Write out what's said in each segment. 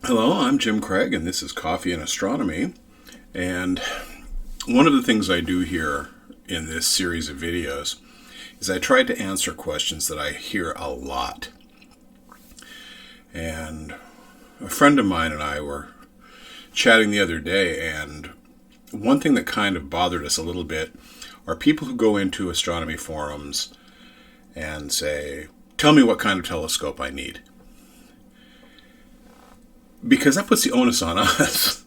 Hello, I'm Jim Craig, and this is Coffee and Astronomy. And one of the things I do here in this series of videos is I try to answer questions that I hear a lot. And a friend of mine and I were chatting the other day, and one thing that kind of bothered us a little bit are people who go into astronomy forums and say, "Tell me what kind of telescope I need." Because that puts the onus on us.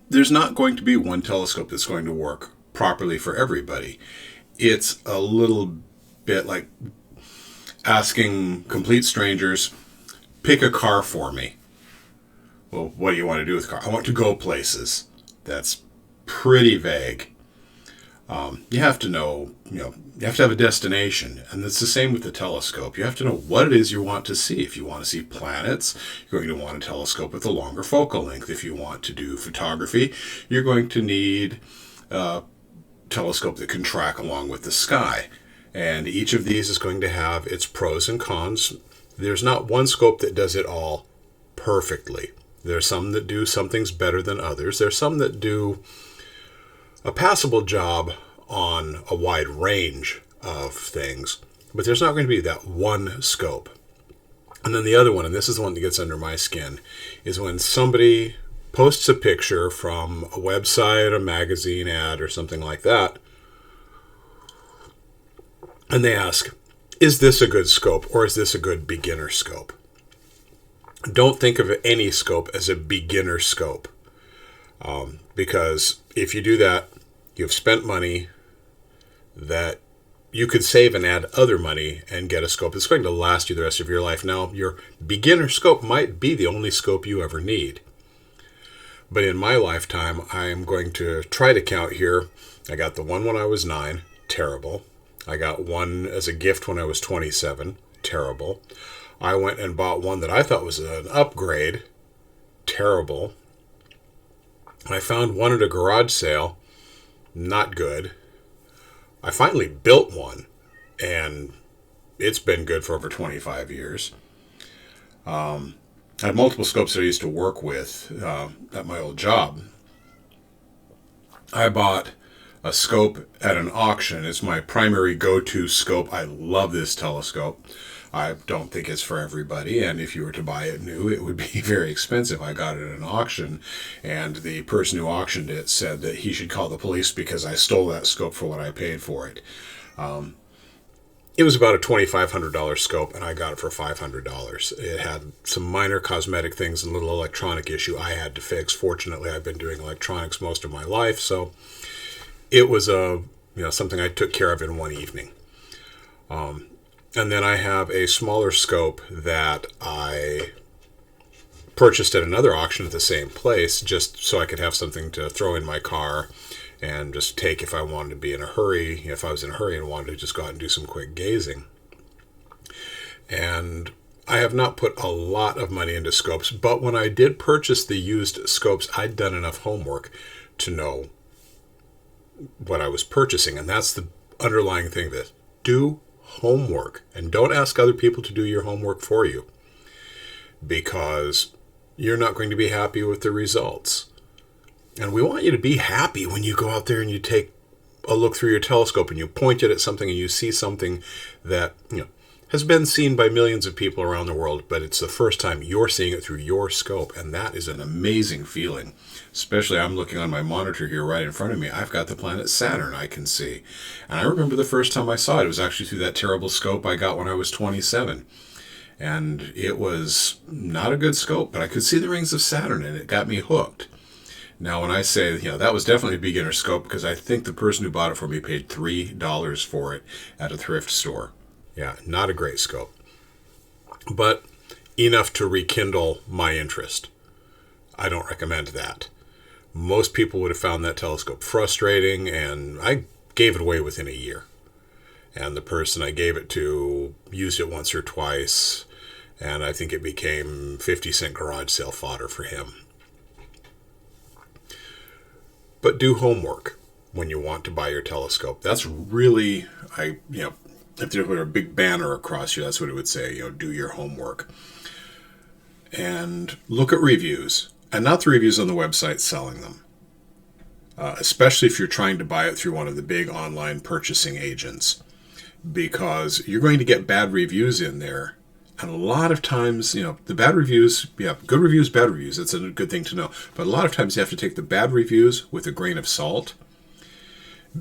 There's not going to be one telescope that's going to work properly for everybody. It's a little bit like asking complete strangers, pick a car for me. Well, what do you want to do with the car? I want to go places. That's pretty vague. You have to know, you have to have a destination. And it's the same with the telescope. You have to know what it is you want to see. If you want to see planets, you're going to want a telescope with a longer focal length. If you want to do photography, you're going to need a telescope that can track along with the sky. And each of these is going to have its pros and cons. There's not one scope that does it all perfectly. There's some that do some things better than others. There's some that do a passable job on a wide range of things, but there's not going to be that one scope. And then the other one, and this is the one that gets under my skin, is when somebody posts a picture from a website, a magazine ad, or something like that, and they ask, is this a good scope, or is this a good beginner scope? Don't think of any scope as a beginner scope, because if you do that, you've spent money that you could save and add other money and get a scope that's going to last you the rest of your life. Now, your beginner scope might be the only scope you ever need. But in my lifetime, I'm going to try to count here. I got the one when I was 9, terrible. I got one as a gift when I was 27, terrible. I went and bought one that I thought was an upgrade, terrible. I found one at a garage sale, not good. I finally built one, and it's been good for over 25 years. I had multiple scopes that I used to work with at my old job. I bought a scope at an auction. It's my primary go-to scope. I love this telescope. I don't think it's for everybody, and if you were to buy it new, it would be very expensive. I got it at an auction, and the person who auctioned it said that he should call the police because I stole that scope for what I paid for it. It was about a $2,500 scope, and I got it for $500. It had some minor cosmetic things and a little electronic issue I had to fix. Fortunately, I've been doing electronics most of my life, so it was something I took care of in one evening. And then I have a smaller scope that I purchased at another auction at the same place, just so I could have something to throw in my car and just take if I wanted to be in a hurry, if I was in a hurry and wanted to just go out and do some quick gazing. And I have not put a lot of money into scopes, but when I did purchase the used scopes, I'd done enough homework to know what I was purchasing. And that's the underlying thing of this. Do homework, and don't ask other people to do your homework for you, because you're not going to be happy with the results. And we want you to be happy when you go out there and you take a look through your telescope and you point it at something and you see something that has been seen by millions of people around the world, but it's the first time you're seeing it through your scope, and that is an amazing feeling. Especially, I'm looking on my monitor here right in front of me. I've got the planet Saturn I can see. And I remember the first time I saw it, it was actually through that terrible scope I got when I was 27. And it was not a good scope, but I could see the rings of Saturn, and it got me hooked. Now, when I say, that was definitely a beginner scope, because I think the person who bought it for me paid $3 for it at a thrift store. Yeah, not a great scope, but enough to rekindle my interest. I don't recommend that. Most people would have found that telescope frustrating, and I gave it away within a year. And the person I gave it to used it once or twice, and I think it became 50-cent garage sale fodder for him. But do homework when you want to buy your telescope. That's really, if there were a big banner across you, that's what it would say, do your homework. And look at reviews, and not the reviews on the website selling them. Especially if you're trying to buy it through one of the big online purchasing agents, because you're going to get bad reviews in there. And a lot of times, the bad reviews, good reviews, bad reviews, that's a good thing to know. But a lot of times you have to take the bad reviews with a grain of salt,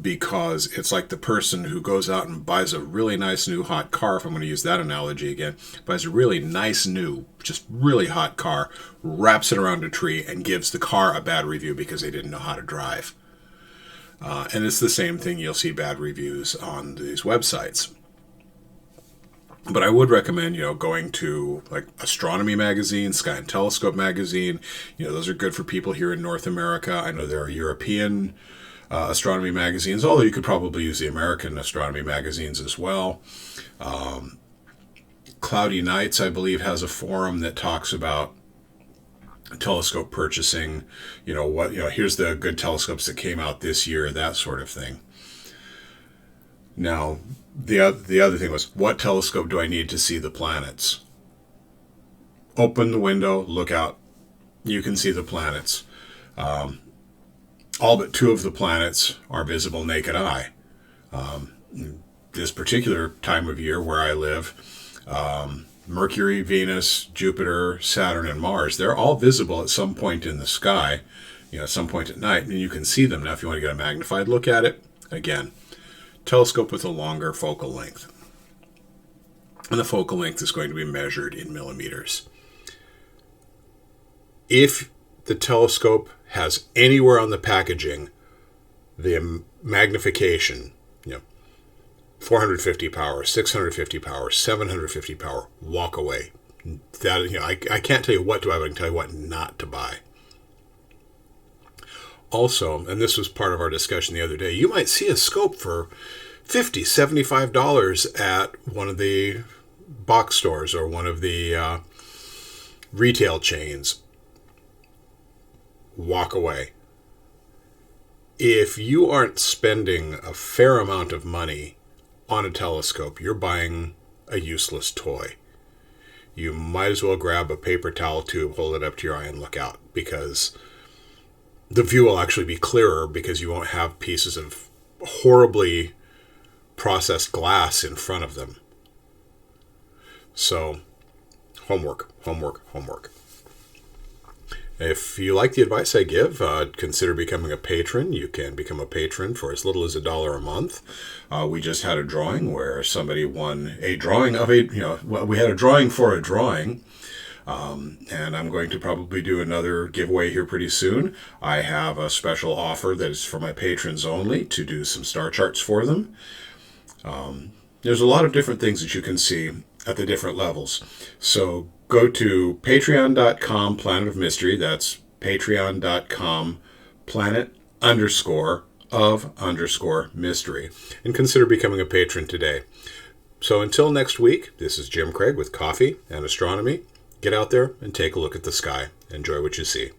because it's like the person who goes out and buys a really nice new hot car, if I'm going to use that analogy again, buys a really nice new, just really hot car, wraps it around a tree, and gives the car a bad review because they didn't know how to drive. And it's the same thing. You'll see bad reviews on these websites. But I would recommend, going to like Astronomy magazine, Sky and Telescope magazine. Those are good for people here in North America. I know there are European astronomy magazines, although you could probably use the American astronomy magazines as well. Cloudy Nights, I believe, has a forum that talks about telescope purchasing. Here's the good telescopes that came out this year, that sort of thing. Now, the other thing was, what telescope do I need to see the planets? Open the window, look out. You can see the planets. All but 2 of the planets are visible naked eye. This particular time of year where I live, Mercury, Venus, Jupiter, Saturn, and Mars, they're all visible at some point in the sky, at some point at night, and you can see them. Now, if you want to get a magnified look at it, again, telescope with a longer focal length. And the focal length is going to be measured in millimeters. If the telescope has anywhere on the packaging the magnification, 450 power, 650 power, 750 power, walk away. That I can't tell you what to buy, but I can tell you what not to buy. Also, and this was part of our discussion the other day, you might see a scope for $50, $75 at one of the box stores or one of the retail chains. Walk away. If you aren't spending a fair amount of money on a telescope, you're buying a useless toy. You might as well grab a paper towel tube, hold it up to your eye, and look out, because the view will actually be clearer because you won't have pieces of horribly processed glass in front of them. So, homework. If you like the advice I give, consider becoming a patron. You can become a patron for as little as $1 a month. We just had a drawing where somebody won a drawing of we had a drawing for a drawing. And I'm going to probably do another giveaway here pretty soon. I have a special offer that is for my patrons only to do some star charts for them. There's a lot of different things that you can see at the different levels. So go to patreon.com Planet of Mystery. That's patreon.com planet_of_mystery. And consider becoming a patron today. So until next week, this is Jim Craig with Coffee and Astronomy. Get out there and take a look at the sky. Enjoy what you see.